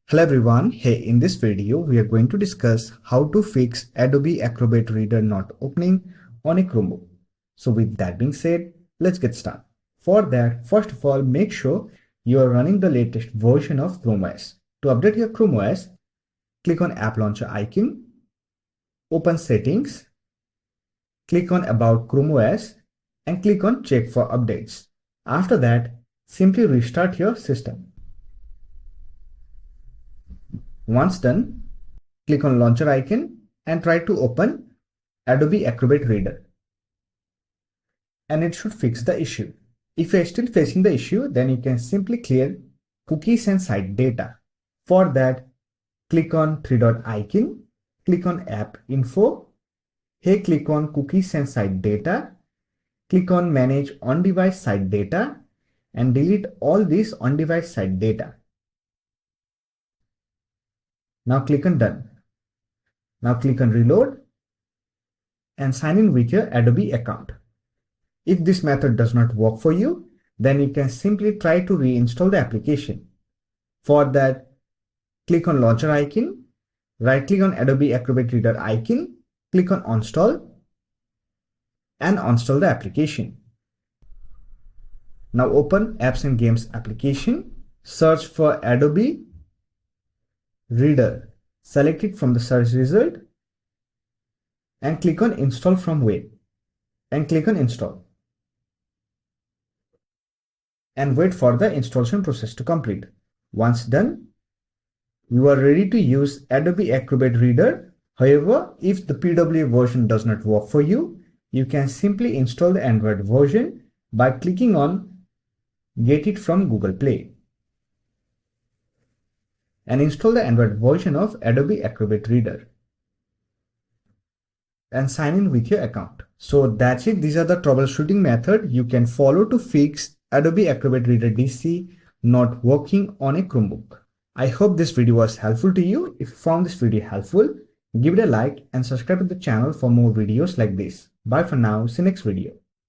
Hello everyone, hey, in this video we are going to discuss how to fix Adobe Acrobat Reader not opening on a Chromebook. So with that being said, let's get started. For that, first of all, make sure you are running the latest version of Chrome OS. To update your Chrome OS, click on App Launcher icon, open Settings, click on About Chrome OS and click on Check for Updates. After that, simply restart your system. Once done, click on Launcher icon and try to open Adobe Acrobat Reader. And it should fix the issue. If you are still facing the issue, then you can simply clear cookies and site data. For that, click on three-dot icon, click on App Info. Here click on Cookies and Site Data. Click on Manage On-Device Site Data and delete all these on-device site data. Now click on Done. Now click on Reload and sign in with your Adobe account. If this method does not work for you, then you can simply try to reinstall the application. For that, click on Launcher icon, right click on Adobe Acrobat Reader icon, click on Install and install the application. Now open Apps and Games application, search for Adobe Reader, select it from the search result and click on Install from Web and click on Install and wait for the installation process to complete. Once done, you are ready to use Adobe Acrobat Reader. However, if the PWA version does not work for you, you can simply install the Android version by clicking on Get it from Google Play and install the Android version of Adobe Acrobat Reader and sign in with your account. So that's it. These are the troubleshooting method you can follow to fix Adobe Acrobat Reader DC not working on a Chromebook. I hope this video was helpful to you. If you found this video helpful, give it a like and subscribe to the channel for more videos like this. Bye for now. See you next video.